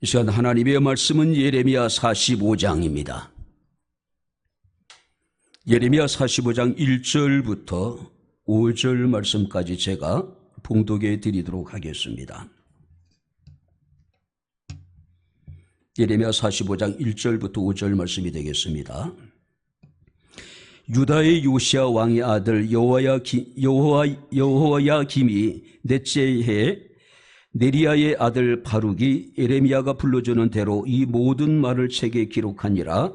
이 시간 하나님의 말씀은 예레미야 45장입니다. 예레미야 45장 1절부터 5절 말씀까지 제가 봉독해 드리도록 하겠습니다. 예레미야 45장 1절부터 5절 말씀이 되겠습니다. 유다의 요시야 왕의 아들 여호야김이 넷째 해에 네리야의 아들 바룩이 예레미야가 불러주는 대로 이 모든 말을 책에 기록하니라.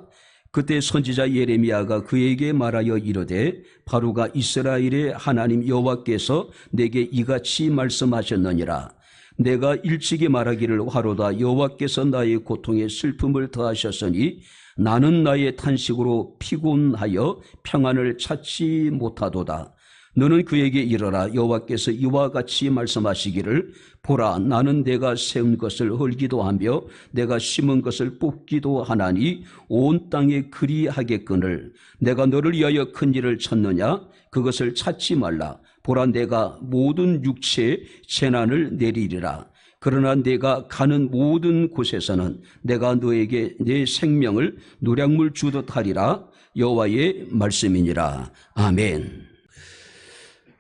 그때 선지자 예레미야가 그에게 말하여 이르되 바룩아, 이스라엘의 하나님 여호와께서 내게 이같이 말씀하셨느니라. 내가 일찍이 말하기를 화로다. 여호와께서 나의 고통에 슬픔을 더하셨으니 나는 나의 탄식으로 피곤하여 평안을 찾지 못하도다. 너는 그에게 이르라. 여호와께서 이와 같이 말씀하시기를 보라, 나는 내가 세운 것을 헐기도 하며 내가 심은 것을 뽑기도 하나니 온 땅에 그리하겠거늘 내가 너를 위하여 큰 일을 찾느냐? 그것을 찾지 말라. 보라, 내가 모든 육체에 재난을 내리리라. 그러나 내가 가는 모든 곳에서는 내가 너에게 내 생명을 노량물 주듯 하리라. 여호와의 말씀이니라. 아멘.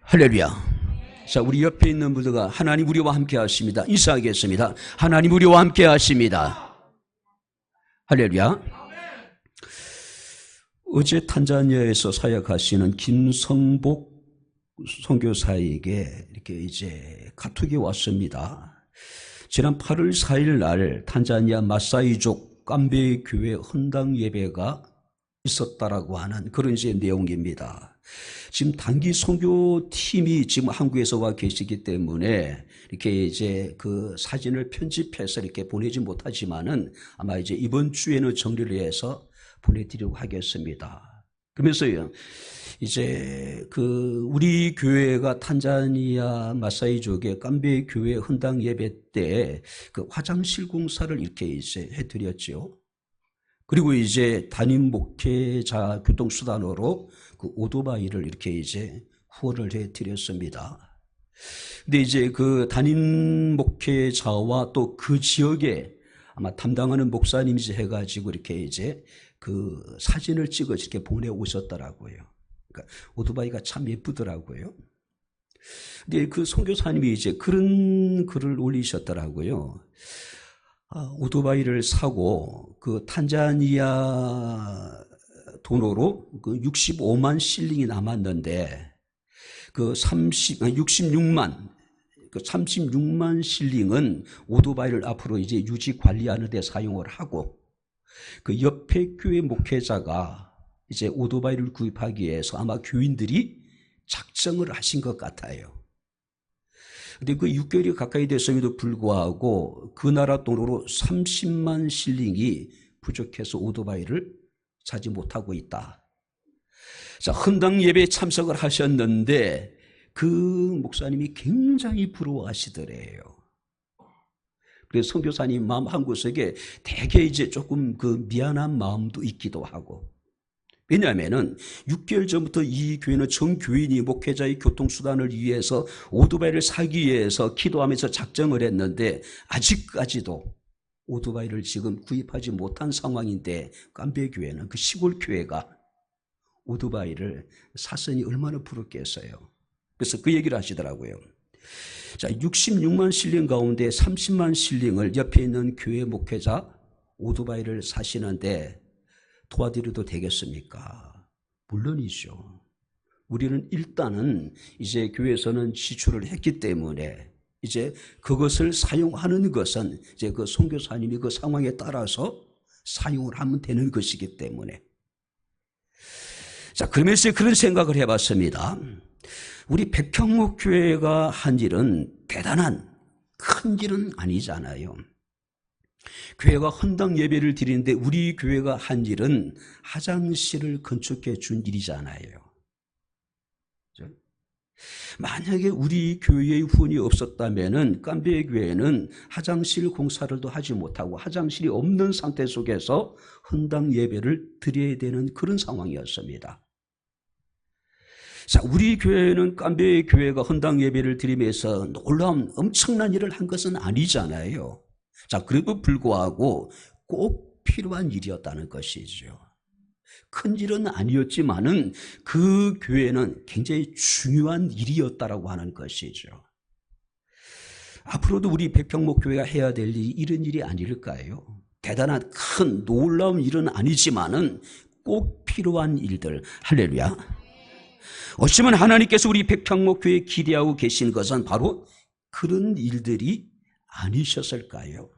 할렐루야. 자, 우리 옆에 있는 분들과 하나님 우리와 함께 하십니다. 인사하겠습니다. 하나님 우리와 함께 하십니다. 할렐루야. 어제 탄자니아에서 사역하시는 김성복 선교사에게 이렇게 이제 카톡이 왔습니다. 지난 8월 4일 날 탄자니아 마사이족 깜베 교회 헌당 예배가 있었다라고 하는 그런 이제 내용입니다. 지금 단기 선교팀이 지금 한국에서 와 계시기 때문에 이렇게 이제 그 사진을 편집해서 이렇게 보내지 못하지만은 아마 이제 이번 주에는 정리를 해서 보내드리려고 하겠습니다. 그러면서요, 이제 그 우리 교회가 탄자니아 마사이족의 깜베 교회 헌당 예배 때 그 화장실 공사를 이렇게 이제 해드렸죠. 그리고 이제 담임 목회자 교통수단으로 그 오토바이를 이렇게 이제 후원을 해 드렸습니다. 근데 이제 그 담임 목회자와 또 그 지역에 아마 담당하는 목사님이 해가지고 이렇게 이제 그 사진을 찍어서 이렇게 보내오셨더라고요. 그러니까 오토바이가 참 예쁘더라고요. 근데 그 선교사님이 이제 그런 글을 올리셨더라고요. 오토바이를 사고 그 탄자니아 돈으로 그 65만 실링이 남았는데 그 36만 실링은 오토바이를 앞으로 이제 유지 관리하는 데 사용을 하고 그 옆에 교회 목회자가 이제 오토바이를 구입하기 위해서 아마 교인들이 작정을 하신 것 같아요. 근데 그 6개월이 가까이 됐음에도 불구하고 그 나라 돈으로 30만 실링이 부족해서 오토바이를 사지 못하고 있다. 자, 헌당 예배에 참석을 하셨는데 그 목사님이 굉장히 부러워하시더래요. 그래서 선교사님 마음 한구석에 되게 이제 조금 그 미안한 마음도 있기도 하고. 왜냐하면은 6개월 전부터 이 교회는 전 교인이 목회자의 교통수단을 위해서 오토바이를 사기 위해서 기도하면서 작정을 했는데 아직까지도 오토바이를 지금 구입하지 못한 상황인데 깜베 교회는 그 시골 교회가 오토바이를 샀으니 얼마나 부럽겠어요. 그래서 그 얘기를 하시더라고요. 자, 66만 실링 가운데 30만 실링을 옆에 있는 교회 목회자 오토바이를 사시는데 도와드려도 되겠습니까? 물론이죠. 우리는 일단은 이제 교회에서는 지출을 했기 때문에 이제 그것을 사용하는 것은 이제 그 선교사님이 그 상황에 따라서 사용을 하면 되는 것이기 때문에. 자, 그러면서 그런 생각을 해봤습니다. 우리 백향목 교회가 한 일은 대단한 큰 일은 아니잖아요. 교회가 헌당 예배를 드리는데 우리 교회가 한 일은 화장실을 건축해 준 일이잖아요. 그렇죠? 만약에 우리 교회의 후원이 없었다면 깜베 교회는 화장실 공사를 하지 못하고 화장실이 없는 상태 속에서 헌당 예배를 드려야 되는 그런 상황이었습니다. 자, 우리 교회는 깜베 교회가 헌당 예배를 드리면서 놀라운 엄청난 일을 한 것은 아니잖아요. 자, 그래도 불구하고 꼭 필요한 일이었다는 것이죠. 큰 일은 아니었지만은 그 교회는 굉장히 중요한 일이었다라고 하는 것이죠. 앞으로도 우리 백평목교회가 해야 될 일이 이런 일이 아닐까요? 대단한 큰 놀라운 일은 아니지만은 꼭 필요한 일들. 할렐루야. 어쩌면 하나님께서 우리 백평목교회에 기대하고 계신 것은 바로 그런 일들이 아니셨을까요?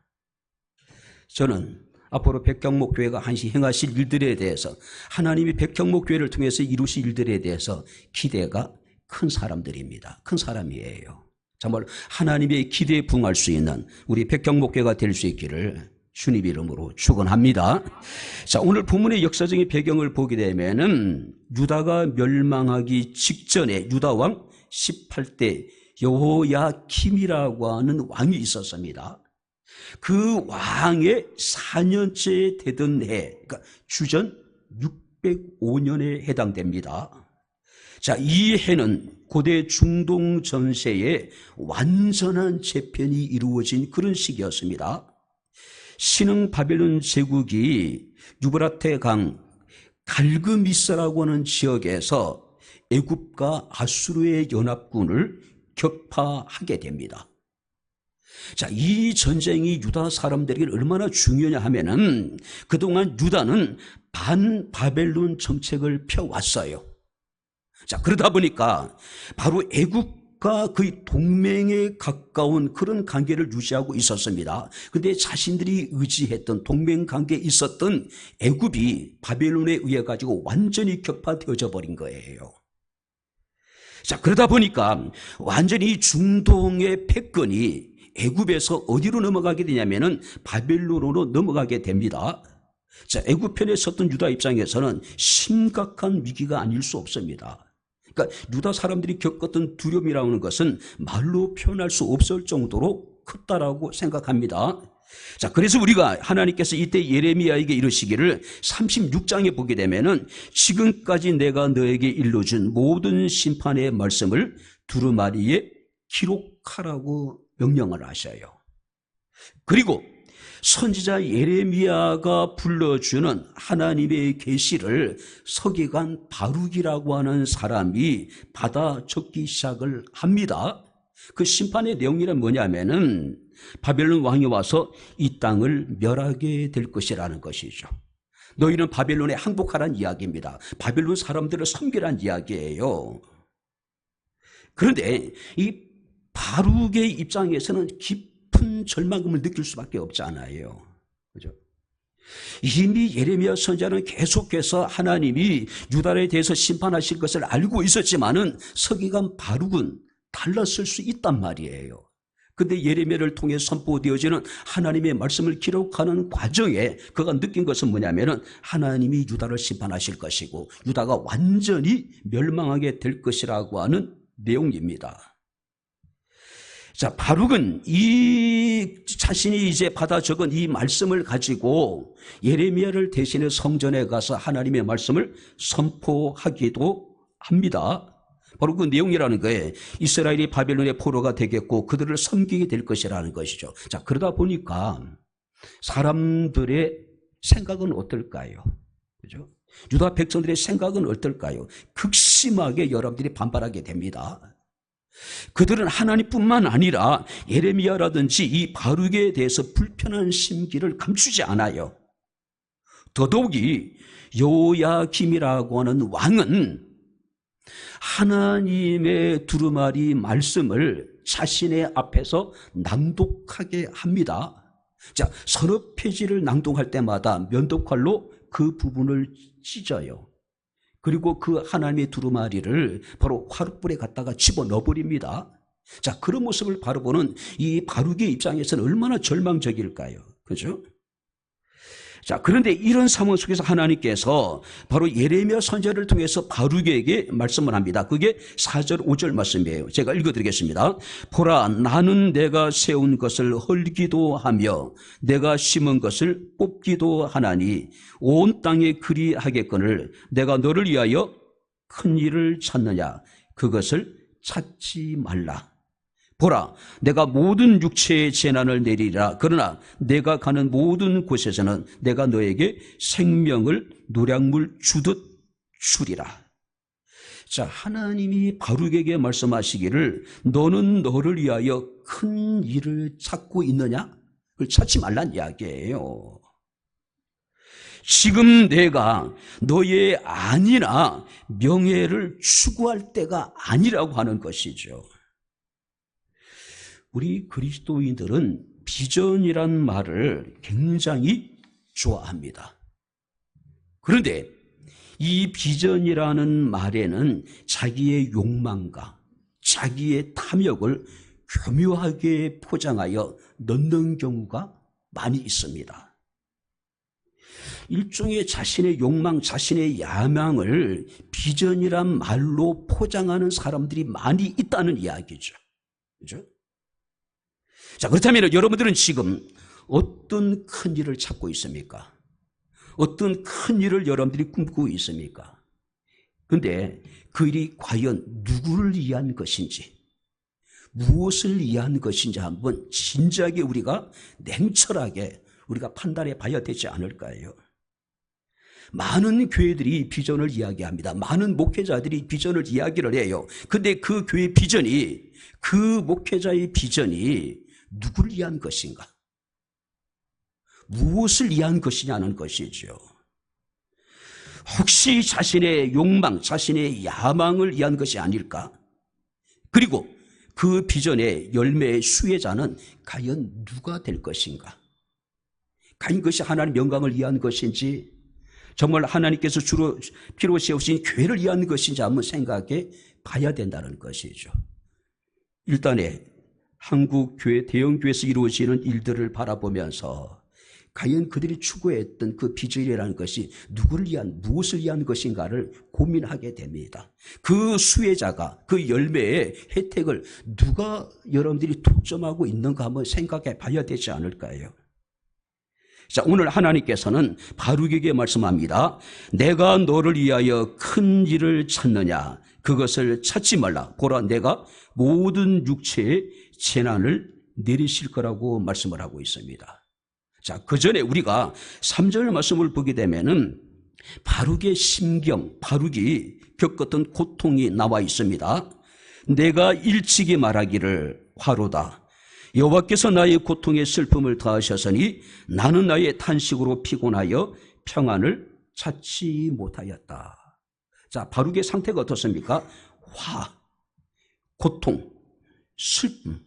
저는 앞으로 백향목교회가 한시 행하실 일들에 대해서, 하나님이 백향목교회를 통해서 이루실 일들에 대해서 기대가 큰 사람들입니다. 큰 사람이에요. 정말 하나님의 기대에 부응할 수 있는 우리 백향목교회가 될 수 있기를 주님 이름으로 축원합니다. 자, 오늘 본문의 역사적인 배경을 보게 되면은 유다가 멸망하기 직전에 유다왕 18대 여호야김이라고 하는 왕이 있었습니다. 그 왕의 4년째 되던 해, 그러니까 주전 605년에 해당됩니다. 자, 이 해는 고대 중동 전세의 완전한 재편이 이루어진 그런 시기였습니다. 신흥 바벨론 제국이 유브라테 강 갈그미스라고 하는 지역에서 애굽과 아수르의 연합군을 격파하게 됩니다. 자, 이 전쟁이 유다 사람들에게 얼마나 중요하냐 하면은 그동안 유다는 반바벨론 정책을 펴왔어요. 자, 그러다 보니까 바로 애굽과 거의 동맹에 가까운 그런 관계를 유지하고 있었습니다. 근데 자신들이 의지했던 동맹 관계에 있었던 애굽이 바벨론에 의해 가지고 완전히 격파되어져 버린 거예요. 자, 그러다 보니까 완전히 중동의 패권이 애굽에서 어디로 넘어가게 되냐면은 바벨론으로 넘어가게 됩니다. 자, 애굽 편에 섰던 유다 입장에서는 심각한 위기가 아닐 수 없습니다. 그러니까 유다 사람들이 겪었던 두려움이라는 것은 말로 표현할 수 없을 정도로 컸다라고 생각합니다. 자, 그래서 우리가 하나님께서 이때 예레미야에게 이르시기를 36장에 보게 되면은 지금까지 내가 너에게 일러준 모든 심판의 말씀을 두루마리에 기록하라고 명령을 하셔요. 그리고 선지자 예레미야가 불러주는 하나님의 계시를 서기관 바룩이라고 하는 사람이 받아 적기 시작을 합니다. 그 심판의 내용이란 뭐냐면은 바벨론 왕이 와서 이 땅을 멸하게 될 것이라는 것이죠. 너희는 바벨론에 항복하라는 이야기입니다. 바벨론 사람들을 섬기라는 이야기예요. 그런데 이 바룩의 입장에서는 깊은 절망감을 느낄 수밖에 없잖아요. 그죠? 이미 예레미야 선지자는 계속해서 하나님이 유다에 대해서 심판하실 것을 알고 있었지만은 서기관 바룩은 달랐을 수 있단 말이에요. 근데 예레미야를 통해 선포되어지는 하나님의 말씀을 기록하는 과정에 그가 느낀 것은 뭐냐면은 하나님이 유다를 심판하실 것이고 유다가 완전히 멸망하게 될 것이라고 하는 내용입니다. 자, 바룩은 이 자신이 이제 받아 적은 이 말씀을 가지고 예레미야를 대신해 성전에 가서 하나님의 말씀을 선포하기도 합니다. 바로 그 내용이라는 거예요. 이스라엘이 바벨론의 포로가 되겠고 그들을 섬기게 될 것이라는 것이죠. 자, 그러다 보니까 사람들의 생각은 어떨까요? 그죠? 유다 백성들의 생각은 어떨까요? 극심하게 여러분들이 반발하게 됩니다. 그들은 하나님뿐만 아니라 예레미야라든지 이 바룩에 대해서 불편한 심기를 감추지 않아요. 더더욱이 여호야김이라고 하는 왕은 하나님의 두루마리 말씀을 자신의 앞에서 낭독하게 합니다. 자, 서너 페이지를 낭독할 때마다 면도칼로 그 부분을 찢어요. 그리고 그 하나님의 두루마리를 바로 화롯불에 갖다가 집어넣어버립니다. 자, 그런 모습을 바라보는 이 바룩의 입장에서는 얼마나 절망적일까요? 그죠? 자, 그런데 이런 상황 속에서 하나님께서 바로 예레미야 선지자를 통해서 바룩에게 말씀을 합니다. 그게 4절 5절 말씀이에요. 제가 읽어드리겠습니다. 보라, 나는 내가 세운 것을 헐기도 하며 내가 심은 것을 뽑기도 하나니 온 땅에 그리 하겠거늘 내가 너를 위하여 큰 일을 찾느냐 그것을 찾지 말라. 보라, 내가 모든 육체의 재난을 내리라. 그러나 내가 가는 모든 곳에서는 내가 너에게 생명을 노량물 주듯 주리라. 자, 하나님이 바룩에게 말씀하시기를 너는 너를 위하여 큰 일을 찾고 있느냐? 그걸 찾지 말란 이야기예요. 지금 내가 너의 안이나 명예를 추구할 때가 아니라고 하는 것이죠. 우리 그리스도인들은 비전이란 말을 굉장히 좋아합니다. 그런데 이 비전이라는 말에는 자기의 욕망과 자기의 탐욕을 교묘하게 포장하여 넣는 경우가 많이 있습니다. 일종의 자신의 욕망, 자신의 야망을 비전이란 말로 포장하는 사람들이 많이 있다는 이야기죠. 그죠? 자, 그렇다면 여러분들은 지금 어떤 큰 일을 찾고 있습니까? 어떤 큰 일을 여러분들이 꿈꾸고 있습니까? 그런데 그 일이 과연 누구를 위한 것인지, 무엇을 위한 것인지 한번 진지하게 우리가 냉철하게 우리가 판단해 봐야 되지 않을까요? 많은 교회들이 비전을 이야기합니다. 많은 목회자들이 비전을 이야기를 해요. 근데 그 교회 비전이, 그 목회자의 비전이 누구를 위한 것인가? 무엇을 위한 것이냐는 것이죠. 혹시 자신의 욕망, 자신의 야망을 위한 것이 아닐까? 그리고 그 비전의 열매의 수혜자는 과연 누가 될 것인가? 과연 그것이 하나님의 영광을 위한 것인지, 정말 하나님께서 주로 필요 세우신 교회를 위한 것인지 한번 생각해 봐야 된다는 것이죠. 일단에 한국 교회, 대형 교회에서 이루어지는 일들을 바라보면서 과연 그들이 추구했던 그 비전이라는 것이 누구를 위한, 무엇을 위한 것인가를 고민하게 됩니다. 그 수혜자가, 그 열매의 혜택을 누가 여러분들이 독점하고 있는가 한번 생각해 봐야 되지 않을까요? 자, 오늘 하나님께서는 바룩에게 말씀합니다. 내가 너를 위하여 큰 일을 찾느냐? 그것을 찾지 말라. 보라, 내가 모든 육체의 재난을 내리실 거라고 말씀을 하고 있습니다. 자, 그 전에 우리가 3절 말씀을 보게 되면은 바룩의 심경, 바룩이 겪었던 고통이 나와 있습니다. 내가 일찍이 말하기를 화로다. 여호와께서 나의 고통에 슬픔을 더하셨으니 나는 나의 탄식으로 피곤하여 평안을 찾지 못하였다. 자, 바룩의 상태가 어떻습니까? 고통, 슬픔,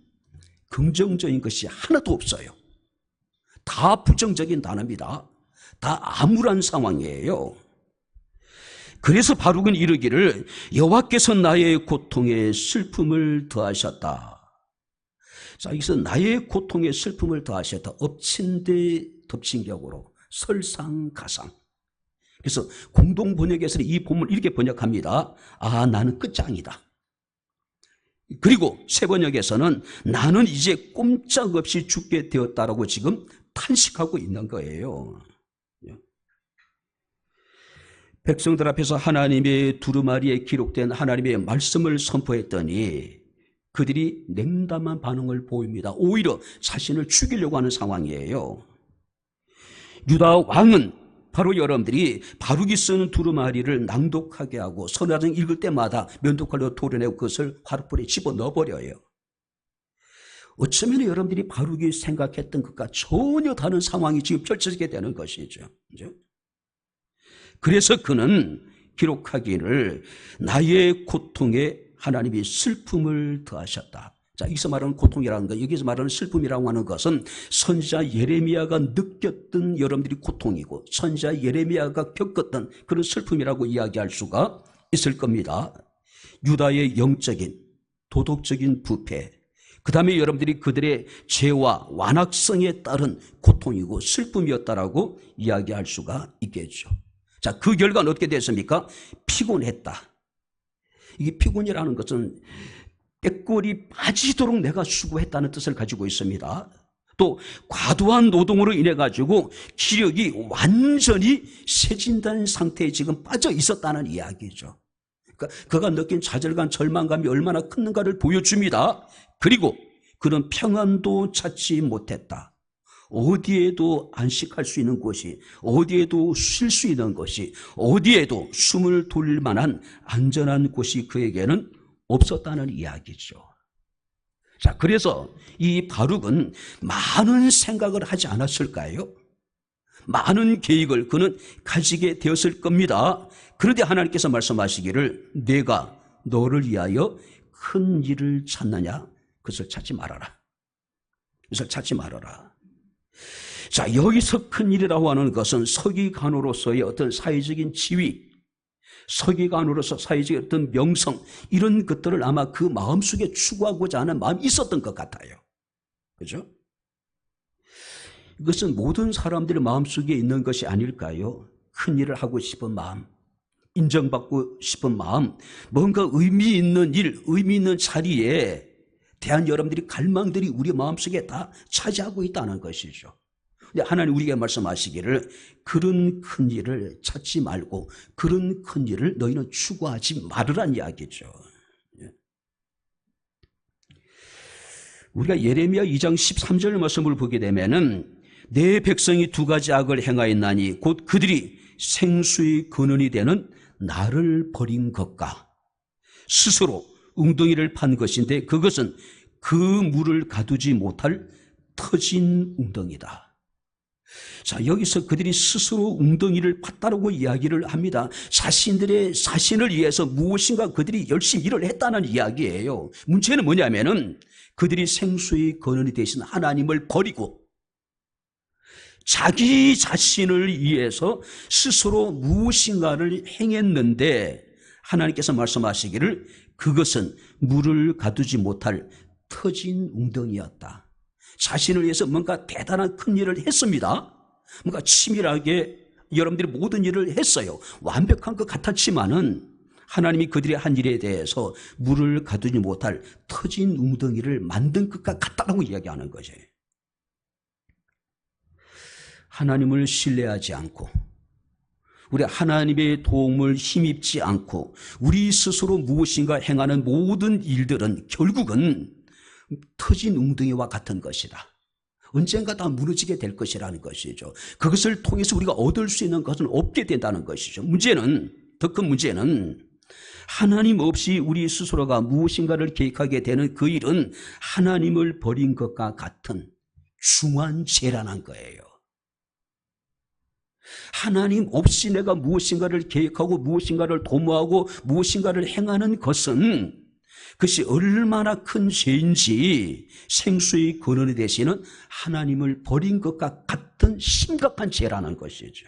긍정적인 것이 하나도 없어요. 다 부정적인 단어입니다. 다 암울한 상황이에요. 그래서 바룩은 이르기를 여호와께서 나의 고통에 슬픔을 더하셨다. 자, 여기서 나의 고통에 슬픔을 더하셨다. 엎친 데 덮친 격으로 설상가상. 그래서 공동 번역에서는 이 본문을 이렇게 번역합니다. 아, 나는 끝장이다. 그리고 새 번역에서는 나는 이제 꼼짝없이 죽게 되었다라고 지금 탄식하고 있는 거예요. 백성들 앞에서 하나님의 두루마리에 기록된 하나님의 말씀을 선포했더니 그들이 냉담한 반응을 보입니다. 오히려 자신을 죽이려고 하는 상황이에요. 유다 왕은 바로 여러분들이 바룩이 쓰는 두루마리를 낭독하게 하고 선화장 읽을 때마다 면도칼로 도려내고 그것을 화롯불에 집어넣어버려요. 어쩌면 여러분들이 바룩이 생각했던 것과 전혀 다른 상황이 지금 펼쳐지게 되는 것이죠. 그죠? 그래서 그는 기록하기를 나의 고통에 하나님이 슬픔을 더하셨다. 자, 여기서 말하는 고통이라는 것, 여기서 말하는 슬픔이라고 하는 것은 선지자 예레미야가 느꼈던 여러분들이 고통이고 선지자 예레미야가 겪었던 그런 슬픔이라고 이야기할 수가 있을 겁니다. 유다의 영적인, 도덕적인 부패, 그 다음에 여러분들이 그들의 죄와 완악성에 따른 고통이고 슬픔이었다라고 이야기할 수가 있겠죠. 자, 그 결과는 어떻게 됐습니까? 피곤했다. 이게 피곤이라는 것은 꾀꼬리 빠지도록 내가 수고했다는 뜻을 가지고 있습니다. 또 과도한 노동으로 인해 가지고 기력이 완전히 쇠진다는 상태에 지금 빠져 있었다는 이야기죠. 그러니까 그가 느낀 좌절감, 절망감이 얼마나 큰가를 보여줍니다. 그리고 그는 평안도 찾지 못했다. 어디에도 안식할 수 있는 곳이, 어디에도 쉴 수 있는 것이, 어디에도 숨을 돌릴 만한 안전한 곳이 그에게는 없었다는 이야기죠. 자, 그래서 이 바룩은 많은 생각을 하지 않았을까요? 많은 계획을 그는 가지게 되었을 겁니다. 그런데 하나님께서 말씀하시기를 내가 너를 위하여 큰 일을 찾느냐? 그것을 찾지 말아라. 그것을 찾지 말아라. 자, 여기서 큰 일이라고 하는 것은 서기관으로서의 어떤 사회적인 지위, 서기관으로서 사회적인 어떤 명성, 이런 것들을 아마 그 마음속에 추구하고자 하는 마음이 있었던 것 같아요. 그죠? 이것은 모든 사람들의 마음속에 있는 것이 아닐까요? 큰 일을 하고 싶은 마음, 인정받고 싶은 마음, 뭔가 의미 있는 일, 의미 있는 자리에 대한 여러분들이 갈망들이 우리 마음속에 다 차지하고 있다는 것이죠. 근데 하나님 우리에게 말씀하시기를 그런 큰 일을 찾지 말고 그런 큰 일을 너희는 추구하지 말으란 이야기죠. 우리가 예레미야 2장 13절 말씀을 보게 되면은 내 백성이 두 가지 악을 행하였나니 곧 그들이 생수의 근원이 되는 나를 버린 것과 스스로 웅덩이를 판 것인데 그것은 그 물을 가두지 못할 터진 웅덩이다. 자, 여기서 그들이 스스로 웅덩이를 팠다라고 이야기를 합니다. 자신들의 자신을 위해서 무엇인가 그들이 열심히 일을 했다는 이야기예요. 문제는 뭐냐면은 그들이 생수의 근원이 되신 하나님을 버리고 자기 자신을 위해서 스스로 무엇인가를 행했는데 하나님께서 말씀하시기를 그것은 물을 가두지 못할 터진 웅덩이였다. 자신을 위해서 뭔가 대단한 큰 일을 했습니다. 뭔가 치밀하게 여러분들이 모든 일을 했어요. 완벽한 것 같았지만은 하나님이 그들의 한 일에 대해서 물을 가두지 못할 터진 웅덩이를 만든 것과 같다고 이야기하는 거죠. 하나님을 신뢰하지 않고 우리 하나님의 도움을 힘입지 않고 우리 스스로 무엇인가 행하는 모든 일들은 결국은 터진 웅덩이와 같은 것이다. 언젠가 다 무너지게 될 것이라는 것이죠. 그것을 통해서 우리가 얻을 수 있는 것은 없게 된다는 것이죠. 문제는, 더 큰 문제는 하나님 없이 우리 스스로가 무엇인가를 계획하게 되는 그 일은 하나님을 버린 것과 같은 중한 죄라는 거예요. 하나님 없이 내가 무엇인가를 계획하고 무엇인가를 도모하고 무엇인가를 행하는 것은 그것이 얼마나 큰 죄인지 생수의 근원이 되시는 하나님을 버린 것과 같은 심각한 죄라는 것이죠.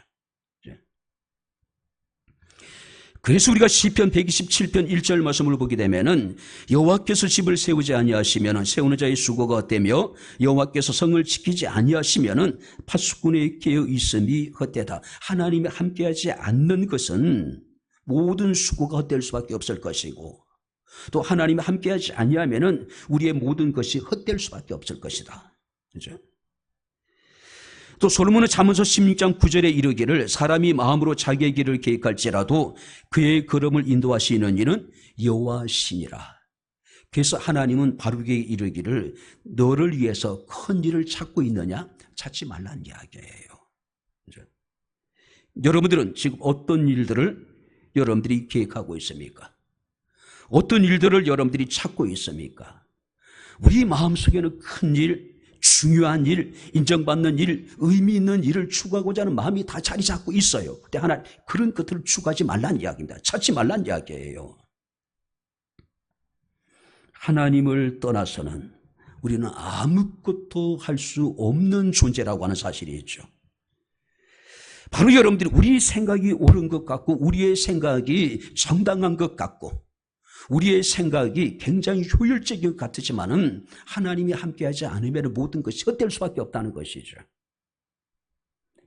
그래서 우리가 시편 127편 1절 말씀을 보게 되면은 여호와께서 집을 세우지 아니하시면은 세우는 자의 수고가 헛되며 여호와께서 성을 지키지 아니하시면은 파수꾼의 깨어 있음이 헛되다. 하나님이 함께하지 않는 것은 모든 수고가 헛될 수밖에 없을 것이고 또 하나님이 함께하지 아니하면은 우리의 모든 것이 헛될 수밖에 없을 것이다. 그렇죠? 또 솔로몬은 잠언서 16장 9절에 이르기를 사람이 마음으로 자기의 길을 계획할지라도 그의 걸음을 인도하시는 이는 여호와시니라. 그래서 하나님은 바룩에게 이르기를 너를 위해서 큰 일을 찾고 있느냐? 찾지 말라는 이야기예요. 그렇죠? 여러분들은 지금 어떤 일들을 여러분들이 계획하고 있습니까? 어떤 일들을 여러분들이 찾고 있습니까? 우리 마음속에는 큰 일, 중요한 일, 인정받는 일, 의미 있는 일을 추구하고자 하는 마음이 다 자리 잡고 있어요. 근데 하나 그런 것들을 추구하지 말라는 이야기입니다. 찾지 말라는 이야기예요. 하나님을 떠나서는 우리는 아무것도 할 수 없는 존재라고 하는 사실이 있죠. 바로 여러분들이 우리 생각이 옳은 것 같고 우리의 생각이 정당한 것 같고 우리의 생각이 굉장히 효율적인 것 같지만은 하나님이 함께하지 않으면 모든 것이 헛될 수밖에 없다는 것이죠.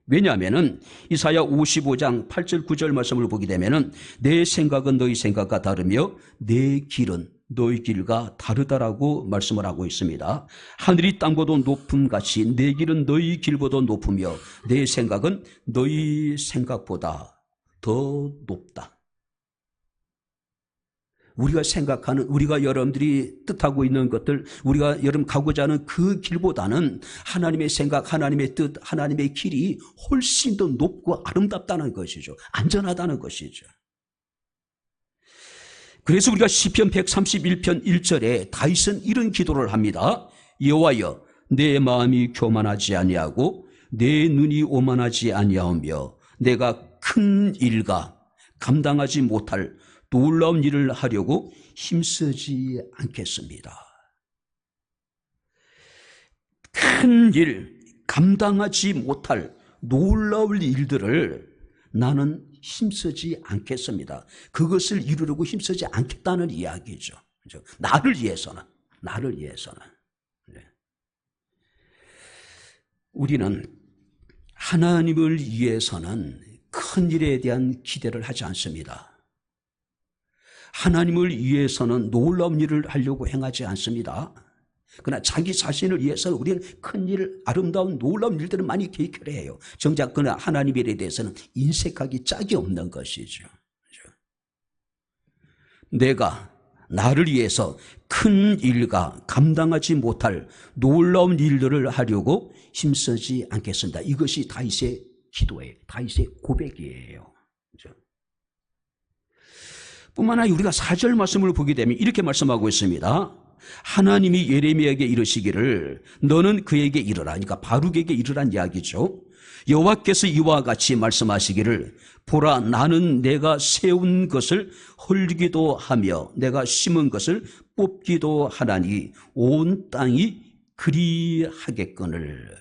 왜냐하면은 이사야 55장 8절 9절 말씀을 보게 되면은 내 생각은 너희 생각과 다르며 내 길은 너희 길과 다르다라고 말씀을 하고 있습니다. 하늘이 땅보다 높음 같이 내 길은 너희 길보다 높으며 내 생각은 너희 생각보다 더 높다. 우리가 생각하는, 우리가 여러분들이 뜻하고 있는 것들, 우리가 여러분 가고자 하는 그 길보다는 하나님의 생각, 하나님의 뜻, 하나님의 길이 훨씬 더 높고 아름답다는 것이죠. 안전하다는 것이죠. 그래서 우리가 시편 131편 1절에 다윗은 이런 기도를 합니다. 여호와여, 내 마음이 교만하지 아니하고 내 눈이 오만하지 아니하오며 내가 큰 일과 감당하지 못할 놀라운 일을 하려고 힘쓰지 않겠습니다. 큰 일, 감당하지 못할 놀라운 일들을 나는 힘쓰지 않겠습니다. 그것을 이루려고 힘쓰지 않겠다는 이야기죠. 나를 위해서는. 우리는 하나님을 위해서는 큰 일에 대한 기대를 하지 않습니다. 하나님을 위해서는 놀라운 일을 하려고 행하지 않습니다. 그러나 자기 자신을 위해서 우리는 큰 일, 아름다운 놀라운 일들을 많이 계획을 해요. 정작 그러나 하나님에 대해서는 인색하기 짝이 없는 것이죠. 내가 나를 위해서 큰 일과 감당하지 못할 놀라운 일들을 하려고 힘쓰지 않겠습니다. 이것이 다윗의 기도예요. 다윗의 고백이에요. 뿐만 아니라 우리가 4절 말씀을 보게 되면 이렇게 말씀하고 있습니다. 하나님이 예레미야에게 이르시기를 너는 그에게 이르라. 그러니까 바룩에게 이르란 이야기죠. 여호와께서 이와 같이 말씀하시기를 보라, 나는 내가 세운 것을 헐기도 하며 내가 심은 것을 뽑기도 하나니 온 땅이 그리하겠거늘.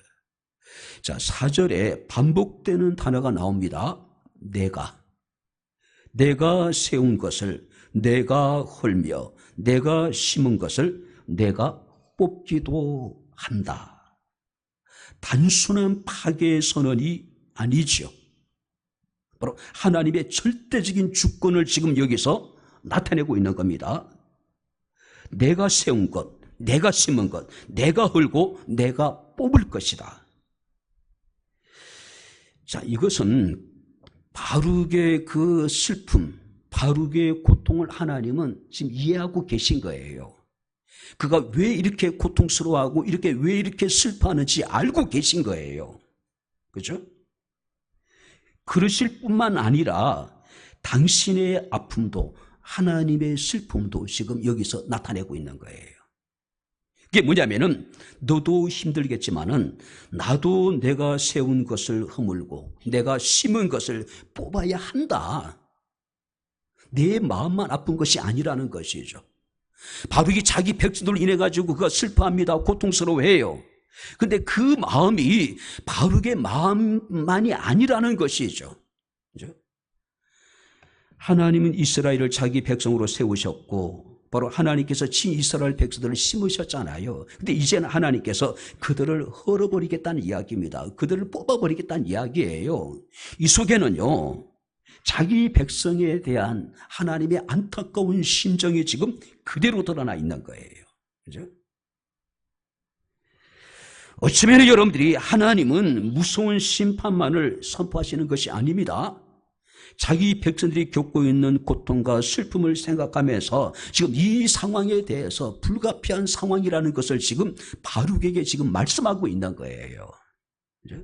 자, 4절에 반복되는 단어가 나옵니다. 내가 세운 것을 내가 헐며 내가 심은 것을 내가 뽑기도 한다. 단순한 파괴 선언이 아니죠. 바로 하나님의 절대적인 주권을 지금 여기서 나타내고 있는 겁니다. 내가 세운 것, 내가 심은 것, 내가 헐고 내가 뽑을 것이다. 자, 이것은 바룩의 그 슬픔, 바룩의 고통을 하나님은 지금 이해하고 계신 거예요. 그가 왜 이렇게 고통스러워하고 왜 이렇게 슬퍼하는지 알고 계신 거예요. 그죠? 그러실 뿐만 아니라 당신의 아픔도 하나님의 슬픔도 지금 여기서 나타내고 있는 거예요. 그게 뭐냐면은 너도 힘들겠지만은 나도 내가 세운 것을 허물고 내가 심은 것을 뽑아야 한다. 내 마음만 아픈 것이 아니라는 것이죠. 바룩이 자기 백성들로 인해 가지고 그가 슬퍼합니다. 고통스러워해요. 근데 그 마음이 바룩의 마음만이 아니라는 것이죠. 그죠? 하나님은 이스라엘을 자기 백성으로 세우셨고 바로 하나님께서 친이스라엘 백성들을 심으셨잖아요. 근데 이제는 하나님께서 그들을 헐어버리겠다는 이야기입니다. 그들을 뽑아버리겠다는 이야기예요. 이 속에는요, 자기 백성에 대한 하나님의 안타까운 심정이 지금 그대로 드러나 있는 거예요. 그죠? 어쩌면 여러분들이 하나님은 무서운 심판만을 선포하시는 것이 아닙니다. 자기 백성들이 겪고 있는 고통과 슬픔을 생각하면서 지금 이 상황에 대해서 불가피한 상황이라는 것을 지금 바룩에게 지금 말씀하고 있는 거예요. 그죠?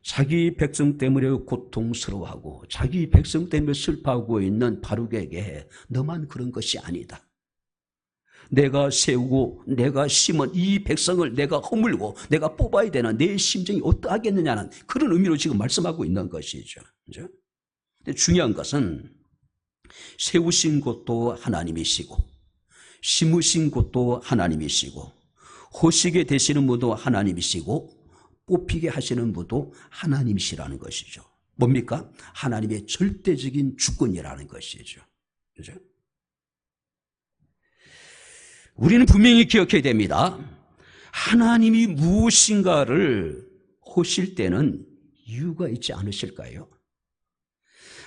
자기 백성 때문에 고통스러워하고 자기 백성 때문에 슬퍼하고 있는 바룩에게 너만 그런 것이 아니다. 내가 세우고 내가 심은 이 백성을 내가 허물고 내가 뽑아야 되는 내 심정이 어떠하겠느냐는 그런 의미로 지금 말씀하고 있는 것이죠. 그죠? 근데 중요한 것은 세우신 것도 하나님이시고 심으신 것도 하나님이시고 호식에 되시는 분도 하나님이시고 뽑히게 하시는 분도 하나님이시라는 것이죠. 뭡니까? 하나님의 절대적인 주권이라는 것이죠. 그죠? 우리는 분명히 기억해야 됩니다. 하나님이 무엇인가를 하실 때는 이유가 있지 않으실까요?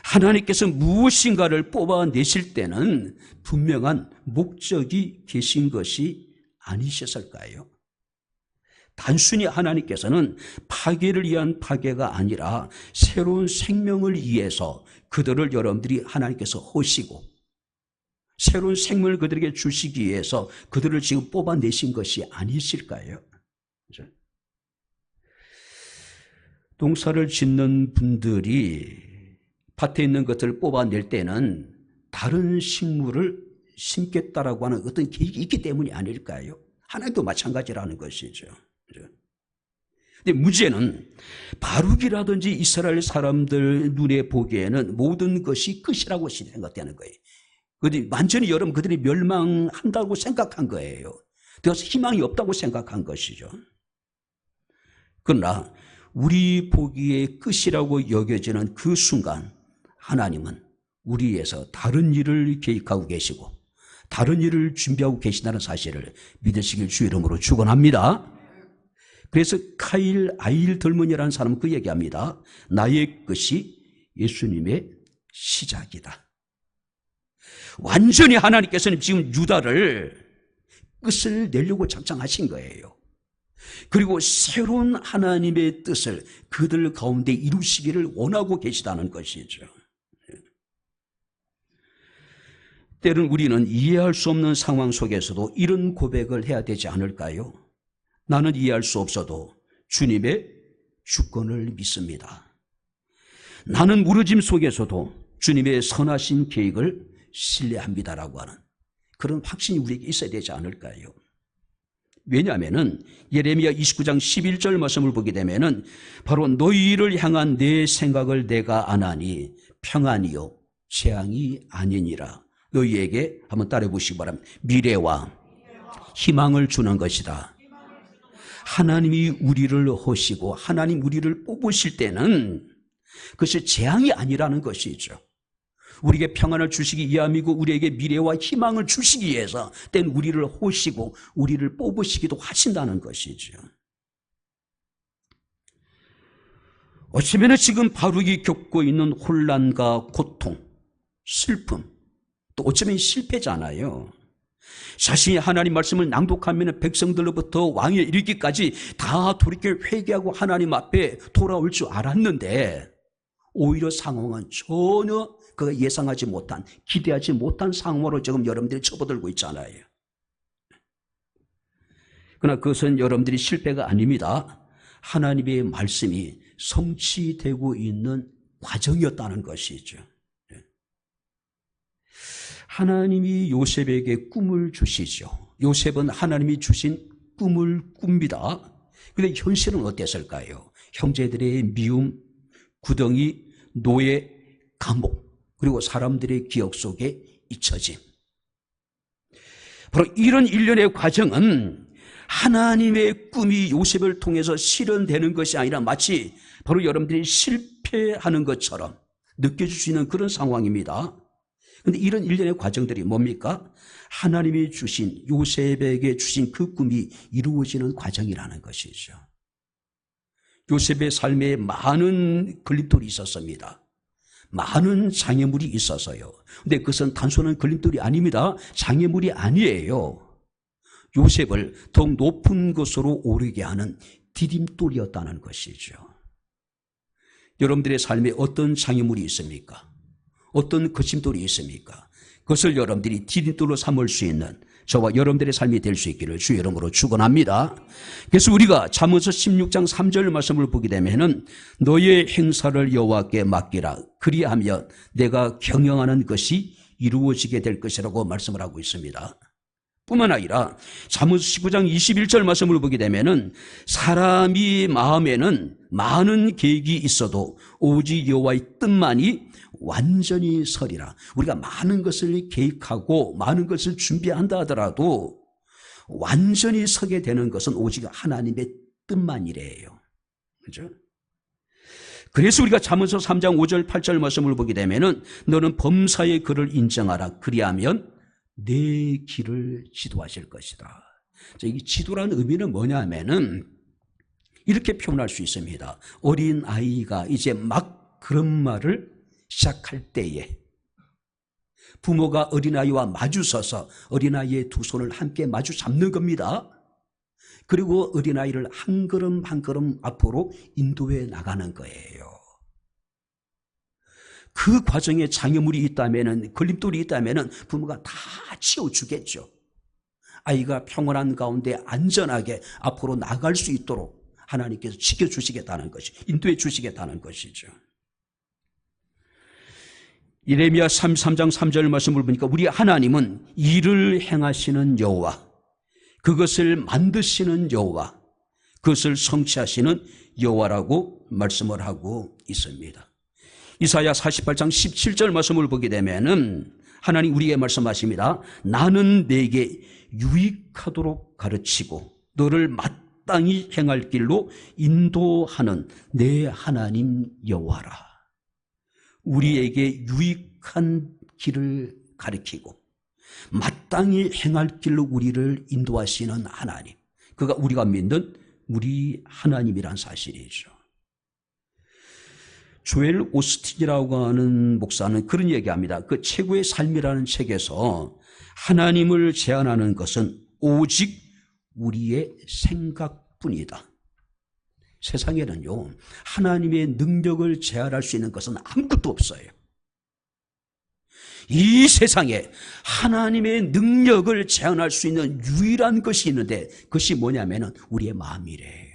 하나님께서 무엇인가를 뽑아내실 때는 분명한 목적이 계신 것이 아니셨을까요? 단순히 하나님께서는 파괴를 위한 파괴가 아니라 새로운 생명을 위해서 그들을 여러분들이 하나님께서 하시고 새로운 생명을 그들에게 주시기 위해서 그들을 지금 뽑아내신 것이 아니실까요? 그렇죠? 농사를 짓는 분들이 밭에 있는 것들을 뽑아낼 때는 다른 식물을 심겠다라고 하는 어떤 계획이 있기 때문이 아닐까요? 하나님도 마찬가지라는 것이죠. 그런데 문제는 바룩이라든지 이스라엘 사람들 눈에 보기에는 모든 것이 끝이라고 생각되는 거예요. 완전히 여러분 그들이 멸망한다고 생각한 거예요. 그래서 희망이 없다고 생각한 것이죠. 그러나 우리 보기에 끝이라고 여겨지는 그 순간 하나님은 우리 위해서 다른 일을 계획하고 계시고 다른 일을 준비하고 계신다는 사실을 믿으시길 주의 이름으로 축원합니다. 그래서 카일 아일 덜머니라는 사람은 그 얘기합니다. 나의 끝이 예수님의 시작이다. 완전히 하나님께서는 지금 유다를 끝을 내려고 작정하신 거예요. 그리고 새로운 하나님의 뜻을 그들 가운데 이루시기를 원하고 계시다는 것이죠. 때론 우리는 이해할 수 없는 상황 속에서도 이런 고백을 해야 되지 않을까요? 나는 이해할 수 없어도 주님의 주권을 믿습니다. 나는 무너짐 속에서도 주님의 선하신 계획을 신뢰합니다라고 하는 그런 확신이 우리에게 있어야 되지 않을까요? 왜냐하면 예레미야 29장 11절 말씀을 보게 되면 바로 너희를 향한 내 생각을 내가 아나니 평안이요 재앙이 아니니라. 너희에게 한번 따라해 보시기 바랍니다. 미래와 희망을 주는 것이다. 하나님이 우리를 허시고 하나님 우리를 뽑으실 때는 그것이 재앙이 아니라는 것이죠. 우리에게 평안을 주시기 위함이고 우리에게 미래와 희망을 주시기 위해서 때는 우리를 호시고 우리를 뽑으시기도 하신다는 것이죠. 어쩌면 지금 바룩이 겪고 있는 혼란과 고통, 슬픔, 또 어쩌면 실패잖아요. 자신이 하나님 말씀을 낭독하면 백성들로부터 왕에 이르기까지 다 돌이켜 회개하고 하나님 앞에 돌아올 줄 알았는데 오히려 상황은 전혀 그가 예상하지 못한, 기대하지 못한 상황으로 지금 여러분들이 접어들고 있잖아요. 그러나 그것은 여러분들이 실패가 아닙니다. 하나님의 말씀이 성취되고 있는 과정이었다는 것이죠. 하나님이 요셉에게 꿈을 주시죠. 요셉은 하나님이 주신 꿈을 꿉니다. 그런데 현실은 어땠을까요? 형제들의 미움, 구덩이, 노예, 감옥, 그리고 사람들의 기억 속에 잊혀짐. 바로 이런 일련의 과정은 하나님의 꿈이 요셉을 통해서 실현되는 것이 아니라 마치 바로 여러분들이 실패하는 것처럼 느껴질 수 있는 그런 상황입니다. 그런데 이런 일련의 과정들이 뭡니까? 하나님이 주신, 요셉에게 주신 그 꿈이 이루어지는 과정이라는 것이죠. 요셉의 삶에 많은 걸림돌이 있었습니다. 많은 장애물이 있어서요. 그런데 그것은 단순한 걸림돌이 아닙니다. 장애물이 아니에요. 요셉을 더욱 높은 곳으로 오르게 하는 디딤돌이었다는 것이죠. 여러분들의 삶에 어떤 장애물이 있습니까? 어떤 거침돌이 있습니까? 그것을 여러분들이 디딤돌로 삼을 수 있는 저와 여러분들의 삶이 될 수 있기를 주의 이름으로 축원합니다. 그래서 우리가 잠언서 16장 3절 말씀을 보게 되면은 너의 행사를 여호와께 맡기라. 그리하면 내가 경영하는 것이 이루어지게 될 것이라고 말씀을 하고 있습니다. 뿐만 아니라 잠언서 19장 21절 말씀을 보게 되면은 사람이 마음에는 많은 계획이 있어도 오직 여호와의 뜻만이 완전히 서리라. 우리가 많은 것을 계획하고 많은 것을 준비한다 하더라도 완전히 서게 되는 것은 오직 하나님의 뜻만이래요. 그렇죠? 그래서 우리가 잠언서 3장 5절 8절 말씀을 보게 되면은 너는 범사의 글을 인정하라. 그리하면 내 길을 지도하실 것이다. 이 지도라는 의미는 뭐냐면은 이렇게 표현할 수 있습니다. 어린 아이가 이제 막 그런 말을 시작할 때에 부모가 어린아이와 마주서서 어린아이의 두 손을 함께 마주 잡는 겁니다. 그리고 어린아이를 한 걸음 한 걸음 앞으로 인도해 나가는 거예요. 그 과정에 장애물이 있다면은, 걸림돌이 있다면은 부모가 다 치워주겠죠. 아이가 평온한 가운데 안전하게 앞으로 나갈 수 있도록 하나님께서 지켜주시겠다는 것이, 인도해 주시겠다는 것이죠. 예레미야 33장 3절 말씀을 보니까 우리 하나님은 일을 행하시는 여호와, 그것을 만드시는 여호와, 그것을 성취하시는 여호와라고 말씀을 하고 있습니다. 이사야 48장 17절 말씀을 보게 되면은 하나님 우리에게 말씀하십니다. 나는 내게 유익하도록 가르치고 너를 마땅히 행할 길로 인도하는 내 하나님 여호와라. 우리에게 유익한 길을 가르치고 마땅히 행할 길로 우리를 인도하시는 하나님, 그가 우리가 믿는 우리 하나님이란 사실이죠. 조엘 오스틴이라고 하는 목사는 그런 얘기합니다. 그 최고의 삶이라는 책에서 하나님을 제한하는 것은 오직 우리의 생각뿐이다. 세상에는요, 하나님의 능력을 제한할 수 있는 것은 아무것도 없어요. 이 세상에 하나님의 능력을 제한할 수 있는 유일한 것이 있는데 그것이 뭐냐면은 우리의 마음이래요.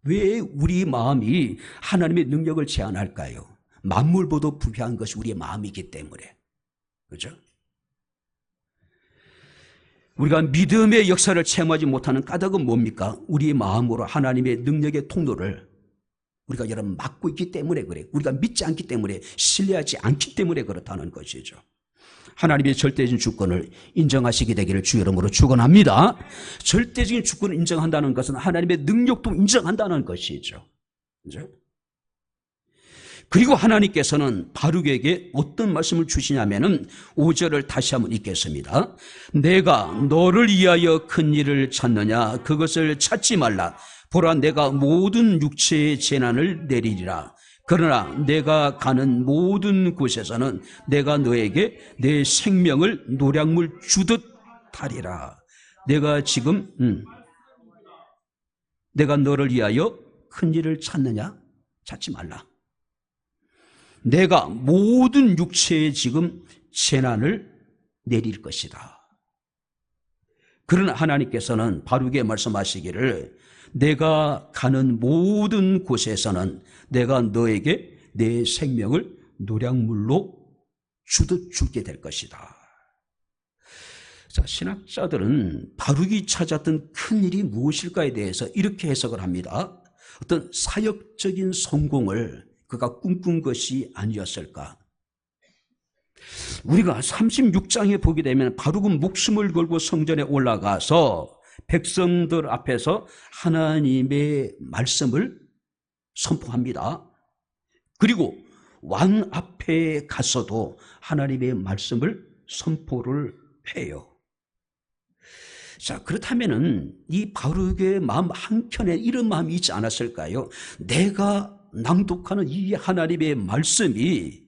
왜 우리 마음이 하나님의 능력을 제한할까요? 만물보다 부패한 것이 우리의 마음이기 때문에. 그렇죠? 우리가 믿음의 역사를 체험하지 못하는 까닭은 뭡니까? 우리의 마음으로 하나님의 능력의 통로를 우리가 여러분 막고 있기 때문에 그래요. 우리가 믿지 않기 때문에, 신뢰하지 않기 때문에 그렇다는 것이죠. 하나님의 절대적인 주권을 인정하시게 되기를 주 이름으로 축원합니다. 절대적인 주권을 인정한다는 것은 하나님의 능력도 인정한다는 것이죠. 그렇죠? 그리고 하나님께서는 바룩에게 어떤 말씀을 주시냐면은 5절을 다시 한번 읽겠습니다. 내가 너를 위하여 큰 일을 찾느냐? 그것을 찾지 말라. 보라, 내가 모든 육체의 재난을 내리리라. 그러나 내가 가는 모든 곳에서는 내가 너에게 내 생명을 노량물 주듯 하리라. 내가 지금 내가 너를 위하여 큰 일을 찾느냐? 찾지 말라. 내가 모든 육체에 지금 재난을 내릴 것이다. 그러나 하나님께서는 바룩에 말씀하시기를 내가 가는 모든 곳에서는 내가 너에게 내 생명을 노량물로 주듯 주게 될 것이다. 자, 신학자들은 바룩이 찾았던 큰 일이 무엇일까에 대해서 이렇게 해석을 합니다. 어떤 사역적인 성공을 그가 꿈꾼 것이 아니었을까? 우리가 36장에 보게 되면 바룩은 목숨을 걸고 성전에 올라가서 백성들 앞에서 하나님의 말씀을 선포합니다. 그리고 왕 앞에 가서도 하나님의 말씀을 선포를 해요. 자, 그렇다면은 이 바룩의 마음 한켠에 이런 마음이 있지 않았을까요? 내가 낭독하는 이 하나님의 말씀이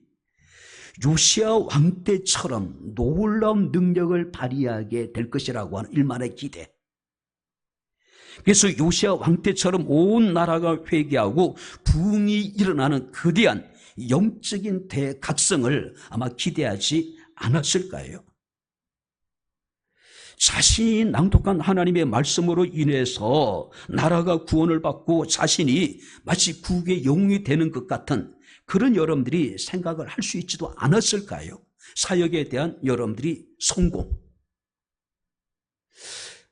요시야 왕 때처럼 놀라운 능력을 발휘하게 될 것이라고 하는 일만의 기대. 그래서 요시야 왕 때처럼 온 나라가 회개하고 부흥이 일어나는 거대한 영적인 대각성을 아마 기대하지 않았을까요? 자신이 낭독한 하나님의 말씀으로 인해서 나라가 구원을 받고 자신이 마치 국의 영웅이 되는 것 같은 그런 여러분들이 생각을 할 수 있지도 않았을까요? 사역에 대한 여러분들이 성공.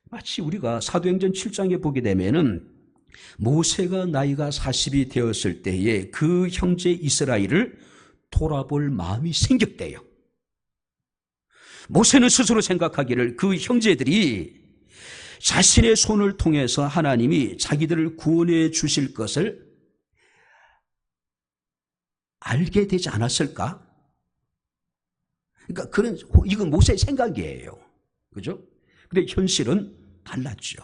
마치 우리가 사도행전 7장에 보게 되면은 모세가 나이가 40이 되었을 때에 그 형제 이스라엘을 돌아볼 마음이 생겼대요. 모세는 스스로 생각하기를 그 형제들이 자신의 손을 통해서 하나님이 자기들을 구원해 주실 것을 알게 되지 않았을까? 그러니까 이건 모세의 생각이에요. 그죠? 근데 현실은 달랐죠.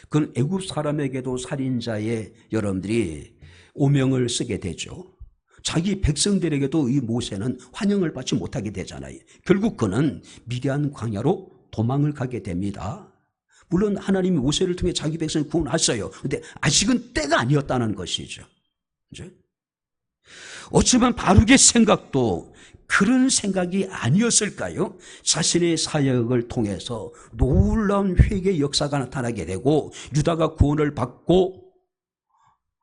그건 애굽 사람에게도 살인자의 여러분들이 오명을 쓰게 되죠. 자기 백성들에게도 이 모세는 환영을 받지 못하게 되잖아요. 결국 그는 미디안 광야로 도망을 가게 됩니다. 물론 하나님이 모세를 통해 자기 백성을 구원하셨어요. 그런데 아직은 때가 아니었다는 것이죠. 그죠? 어쩌면 바룩의 생각도 그런 생각이 아니었을까요? 자신의 사역을 통해서 놀라운 회개 역사가 나타나게 되고 유다가 구원을 받고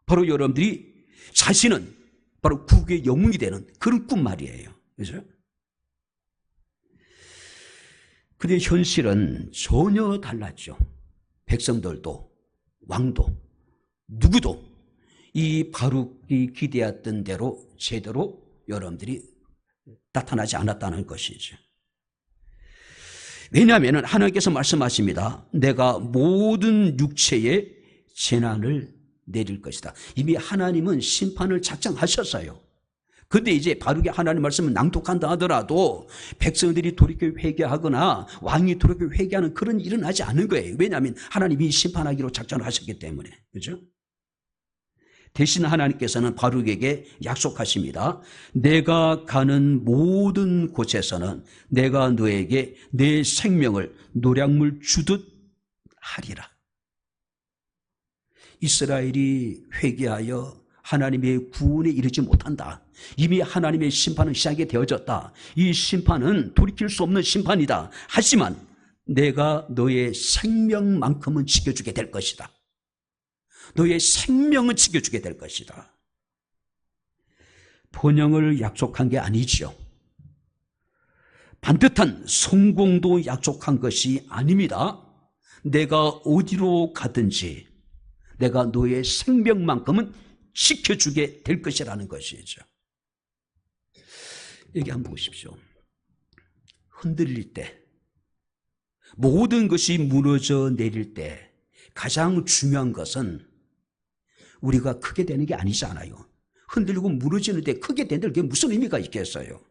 바로 여러분들이 자신은 바로 국의 영웅이 되는 그런 꿈 말이에요. 그죠? 근데 현실은 전혀 달랐죠. 백성들도 왕도 누구도 이 바룩이 기대했던 대로 제대로 여러분들이 나타나지 않았다는 것이죠. 왜냐하면 하나님께서 말씀하십니다. 내가 모든 육체에 재난을 내릴 것이다. 이미 하나님은 심판을 작정하셨어요. 근데 이제 바룩이 하나님 말씀을 낭독한다 하더라도 백성들이 돌이켜 회개하거나 왕이 돌이켜 회개하는 그런 일은 하지 않은 거예요. 왜냐하면 하나님이 심판하기로 작정을 하셨기 때문에. 그렇죠? 대신 하나님께서는 바룩에게 약속하십니다. 내가 가는 모든 곳에서는 내가 너에게 내 생명을 노량물 주듯 하리라. 이스라엘이 회개하여 하나님의 구원에 이르지 못한다. 이미 하나님의 심판은 시작이 되어졌다. 이 심판은 돌이킬 수 없는 심판이다. 하지만 내가 너의 생명만큼은 지켜주게 될 것이다. 너의 생명은 지켜주게 될 것이다. 번영을 약속한 게 아니죠. 반듯한 성공도 약속한 것이 아닙니다. 내가 어디로 가든지 내가 너의 생명만큼은 지켜주게 될 것이라는 것이죠. 여기 한번 보십시오. 흔들릴 때, 모든 것이 무너져 내릴 때 가장 중요한 것은 우리가 크게 되는 게 아니잖아요. 흔들리고 무너지는데 크게 되는 게 무슨 의미가 있겠어요?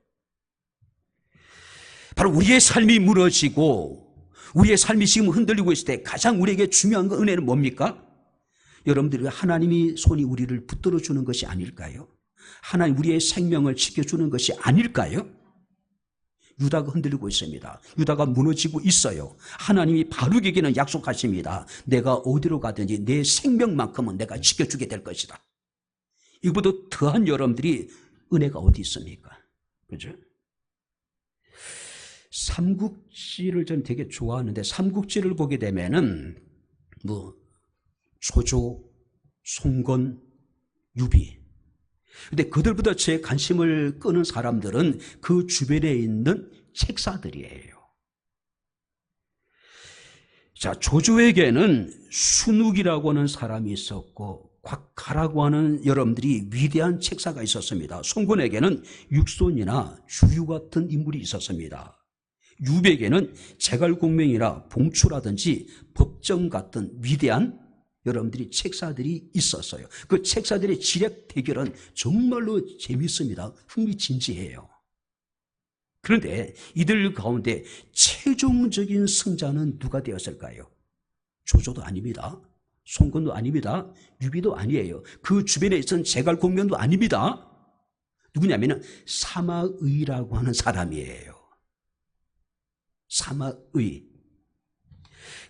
바로 우리의 삶이 무너지고 우리의 삶이 지금 흔들리고 있을 때 가장 우리에게 중요한 은혜는 뭡니까? 여러분들이 하나님이 손이 우리를 붙들어 주는 것이 아닐까요? 하나님 우리의 생명을 지켜주는 것이 아닐까요? 유다가 흔들리고 있습니다. 유다가 무너지고 있어요. 하나님이 바룩에게는 약속하십니다. 내가 어디로 가든지 내 생명만큼은 내가 지켜주게 될 것이다. 이보다 더한 여러분들이 은혜가 어디 있습니까? 그죠? 삼국지를 전 되게 좋아하는데 삼국지를 보게 되면은 조조, 송건, 유비. 근데 그들보다 제 관심을 끄는 사람들은 그 주변에 있는 책사들이에요. 자, 조조에게는 순욱이라고 하는 사람이 있었고 곽가라고 하는 여러분들이 위대한 책사가 있었습니다. 송건에게는 육손이나 주유 같은 인물이 있었습니다. 유비에게는 제갈공명이나 봉추라든지 법정 같은 위대한 여러분들이 책사들이 있었어요. 그 책사들의 지략 대결은 정말로 재밌습니다. 흥미진진해요. 그런데 이들 가운데 최종적인 승자는 누가 되었을까요? 조조도 아닙니다. 송건도 아닙니다. 유비도 아니에요. 그 주변에 있던 제갈공명도 아닙니다. 누구냐면 사마의라고 하는 사람이에요. 사마의.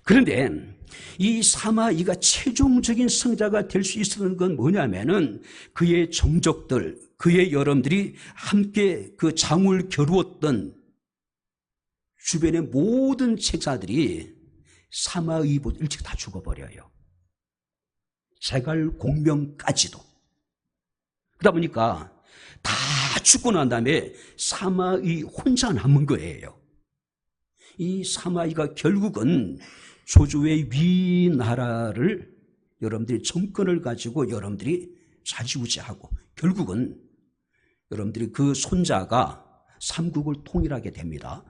그런데 이 사마이가 최종적인 승자가 될 수 있었던 건 뭐냐면은 그의 정적들, 그의 여러분들이 함께 그 장을 겨루었던 주변의 모든 책사들이 사마이보다 일찍 다 죽어버려요. 제갈공명까지도. 그러다 보니까 다 죽고 난 다음에 사마이 혼자 남은 거예요. 이 사마이가 결국은 조조의 위나라를 여러분들이 정권을 가지고 여러분들이 좌지우지하고 결국은 여러분들이 그 손자가 삼국을 통일하게 됩니다.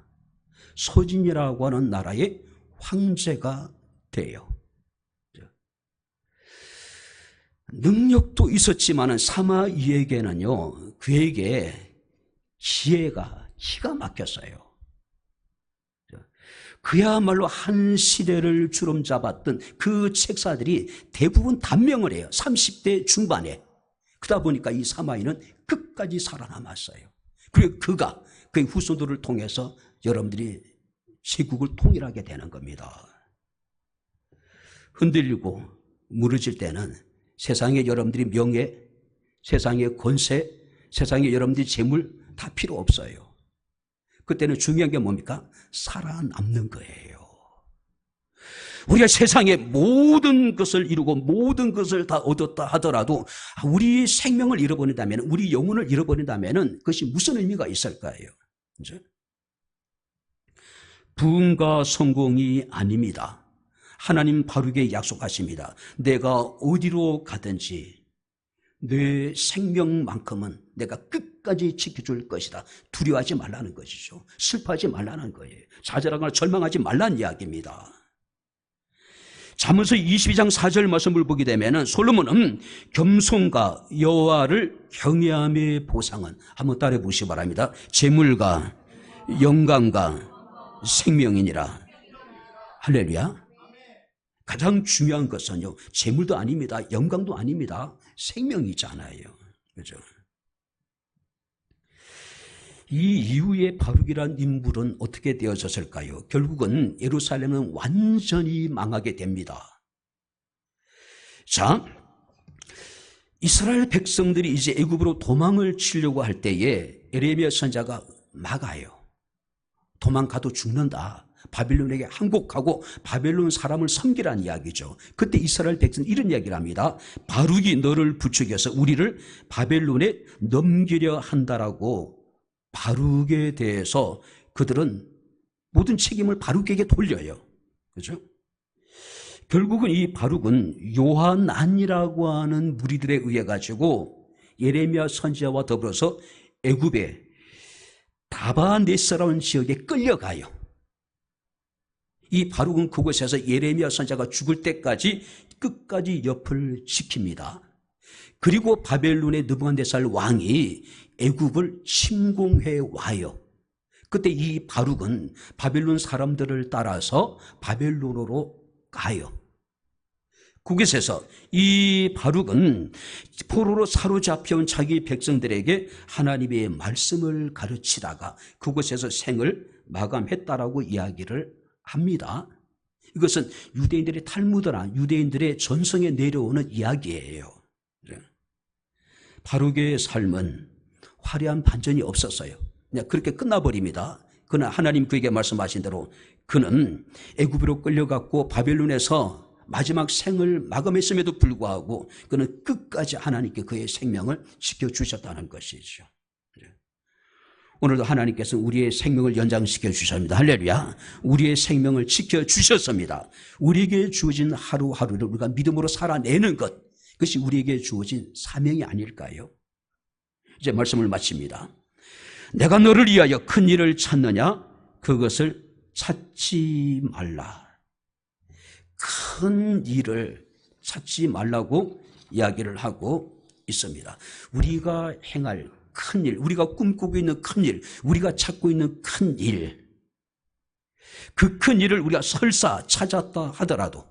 서진이라고 하는 나라의 황제가 돼요. 능력도 있었지만 사마이에게는요, 그에게 기가 막혔어요. 그야말로 한 시대를 주름잡았던 그 책사들이 대부분 단명을 해요. 30대 중반에. 그러다 보니까 이 사마이는 끝까지 살아남았어요. 그리고 그가 그의 후손들을 통해서 여러분들이 제국을 통일하게 되는 겁니다. 흔들리고 무너질 때는 세상의 여러분들이 명예, 세상의 권세, 세상에 여러분들이 재물 다 필요 없어요. 그때는 중요한 게 뭡니까? 살아남는 거예요. 우리가 세상의 모든 것을 이루고 모든 것을 다 얻었다 하더라도 우리 생명을 잃어버린다면, 우리 영혼을 잃어버린다면 그것이 무슨 의미가 있을까요? 그죠? 부흥과 성공이 아닙니다. 하나님 바르게 약속하십니다. 내가 어디로 가든지 내 생명만큼은 내가 끝까지 지켜줄 것이다. 두려워하지 말라는 것이죠. 슬퍼하지 말라는 거예요. 좌절하거나 절망하지 말라는 이야기입니다. 잠언서 22장 4절 말씀을 보게 되면 솔로몬은 겸손과 여호와를 경외함의 보상은, 한번 따라해 보시기 바랍니다. 재물과 영광과 생명이니라. 할렐루야. 가장 중요한 것은요, 재물도 아닙니다. 영광도 아닙니다. 생명이잖아요. 그죠? 이 이후에 바룩이라는 인물은 어떻게 되어졌을까요? 결국은 예루살렘은 완전히 망하게 됩니다. 자, 이스라엘 백성들이 이제 애굽으로 도망을 치려고 할 때에 예레미야 선지자가 막아요. 도망가도 죽는다. 바벨론에게 항복하고 바벨론 사람을 섬기라는 이야기죠. 그때 이스라엘 백성은 이런 이야기를 합니다. 바룩이 너를 부추겨서 우리를 바벨론에 넘기려 한다라고 바룩에 대해서 그들은 모든 책임을 바룩에게 돌려요. 그죠? 결국은 이 바룩은 요한안이라고 하는 무리들에 의해 가지고 예레미야 선지자와 더불어서 애굽의 다바네스라는 지역에 끌려가요. 이 바룩은 그곳에서 예레미야 선지자가 죽을 때까지 끝까지 옆을 지킵니다. 그리고 바벨론의 느부갓네살 왕이 애굽을 침공해 와요. 그때 이 바룩은 바벨론 사람들을 따라서 바벨론으로 가요. 그곳에서 이 바룩은 포로로 사로잡혀온 자기 백성들에게 하나님의 말씀을 가르치다가 그곳에서 생을 마감했다라고 이야기를 합니다. 이것은 유대인들의 탈무드나 유대인들의 전성에 내려오는 이야기예요. 바룩의 삶은 화려한 반전이 없었어요. 그냥 그렇게 끝나버립니다. 그러나 하나님 그에게 말씀하신 대로 그는 애굽으로 끌려갔고 바벨론에서 마지막 생을 마감했음에도 불구하고 그는 끝까지 하나님께 그의 생명을 지켜주셨다는 것이죠. 오늘도 하나님께서 우리의 생명을 연장시켜 주셨습니다. 할렐루야. 우리의 생명을 지켜주셨습니다. 우리에게 주어진 하루하루를 우리가 믿음으로 살아내는 것, 그것이 우리에게 주어진 사명이 아닐까요? 이제 말씀을 마칩니다. 내가 너를 위하여 큰 일을 찾느냐? 그것을 찾지 말라. 큰 일을 찾지 말라고 이야기를 하고 있습니다. 우리가 행할 큰 일, 우리가 꿈꾸고 있는 큰 일, 우리가 찾고 있는 큰 일, 그 큰 일을 우리가 설사 찾았다 하더라도,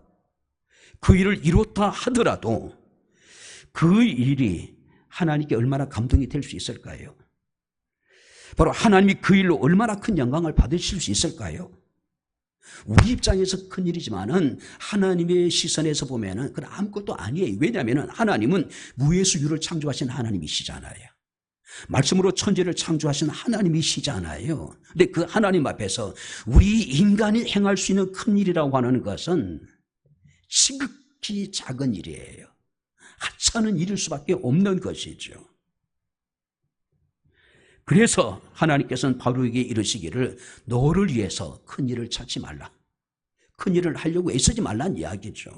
그 일을 이뤘다 하더라도 그 일이 하나님께 얼마나 감동이 될 수 있을까요? 바로 하나님이 그 일로 얼마나 큰 영광을 받으실 수 있을까요? 우리 입장에서 큰 일이지만은 하나님의 시선에서 보면은 그건 아무것도 아니에요. 왜냐하면 하나님은 무에서 유를 창조하신 하나님이시잖아요. 말씀으로 천지를 창조하신 하나님이시잖아요. 근데 그 하나님 앞에서 우리 인간이 행할 수 있는 큰 일이라고 하는 것은 지극히 작은 일이에요. 하찮은 일일 수밖에 없는 것이죠. 그래서 하나님께서는 바룩에게 이르시기를 너를 위해서 큰 일을 찾지 말라. 큰 일을 하려고 애쓰지 말라는 이야기죠.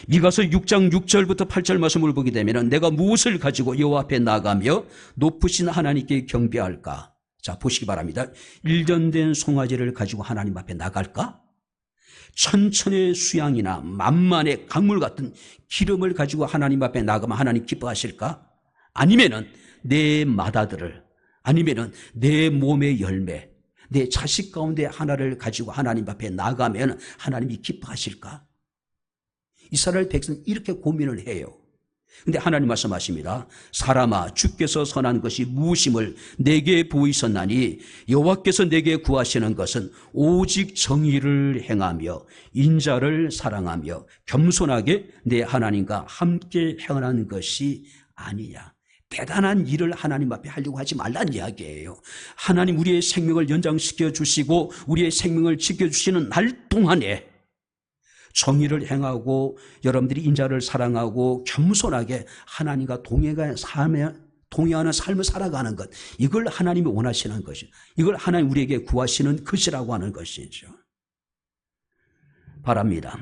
미가서 6장 6절부터 8절 말씀을 보게 되면 내가 무엇을 가지고 여호와 앞에 나가며 높으신 하나님께 경배할까? 자, 보시기 바랍니다. 1년 된 송아지를 가지고 하나님 앞에 나갈까? 천천의 수양이나 만만의 강물 같은 기름을 가지고 하나님 앞에 나가면 하나님 기뻐하실까? 아니면은 내 맏아들을, 아니면은 내 몸의 열매, 내 자식 가운데 하나를 가지고 하나님 앞에 나가면 하나님이 기뻐하실까? 이스라엘 백성은 이렇게 고민을 해요. 근데 하나님 말씀하십니다. 사람아, 주께서 선한 것이 무엇임을 내게 보이셨나니 여호와께서 내게 구하시는 것은 오직 정의를 행하며 인자를 사랑하며 겸손하게 내 하나님과 함께 행하는 것이 아니냐. 대단한 일을 하나님 앞에 하려고 하지 말란 이야기예요. 하나님 우리의 생명을 연장시켜 주시고 우리의 생명을 지켜주시는 날 동안에 정의를 행하고 여러분들이 인자를 사랑하고 겸손하게 하나님과 동행하는 삶을 살아가는 것, 이걸 하나님이 원하시는 것이죠. 이걸 하나님 우리에게 구하시는 것이라고 하는 것이죠. 바랍니다.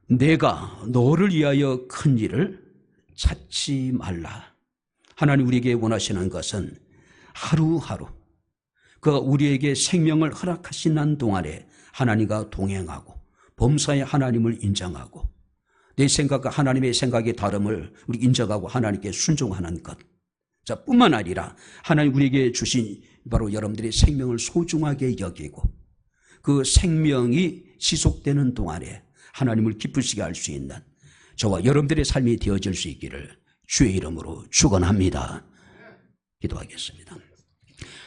내가 너를 위하여 큰 일을 찾지 말라. 하나님 우리에게 원하시는 것은 하루하루 그가 우리에게 생명을 허락하시는 동안에 하나님과 동행하고 범사의 하나님을 인정하고 내 생각과 하나님의 생각의 다름을 우리 인정하고 하나님께 순종하는 것. 자, 뿐만 아니라 하나님 우리에게 주신 바로 여러분들의 생명을 소중하게 여기고 그 생명이 지속되는 동안에 하나님을 기쁘시게 할 수 있는 저와 여러분들의 삶이 되어질 수 있기를 주의 이름으로 축원합니다. 기도하겠습니다.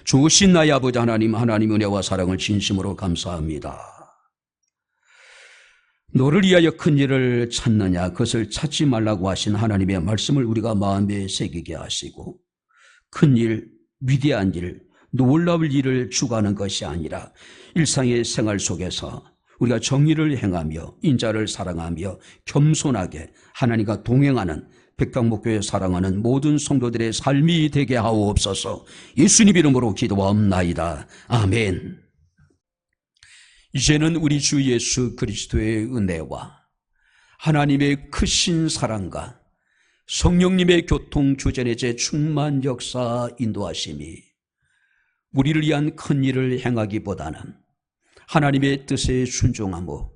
좋으신 나의 아버지 하나님, 하나님 은혜와 사랑을 진심으로 감사합니다. 너를 위하여 큰 일을 찾느냐, 그것을 찾지 말라고 하신 하나님의 말씀을 우리가 마음에 새기게 하시고 큰 일, 위대한 일, 놀라울 일을 추구하는 것이 아니라 일상의 생활 속에서 우리가 정의를 행하며 인자를 사랑하며 겸손하게 하나님과 동행하는 백강목교회 사랑하는 모든 성도들의 삶이 되게 하옵소서. 예수님 이름으로 기도하옵나이다. 아멘. 이제는 우리 주 예수 그리스도의 은혜와 하나님의 크신 사랑과 성령님의 교통주전의 제 충만 역사 인도하심이 우리를 위한 큰 일을 행하기보다는 하나님의 뜻에 순종하며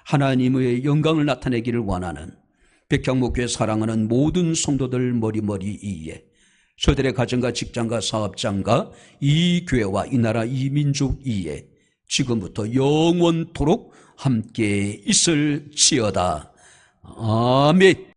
하나님의 영광을 나타내기를 원하는 백향목교회 사랑하는 모든 성도들 머리머리 위에 저들의 가정과 직장과 사업장과 이 교회와 이 나라 이 민족 위에 지금부터 영원토록 함께 있을지어다. 아멘.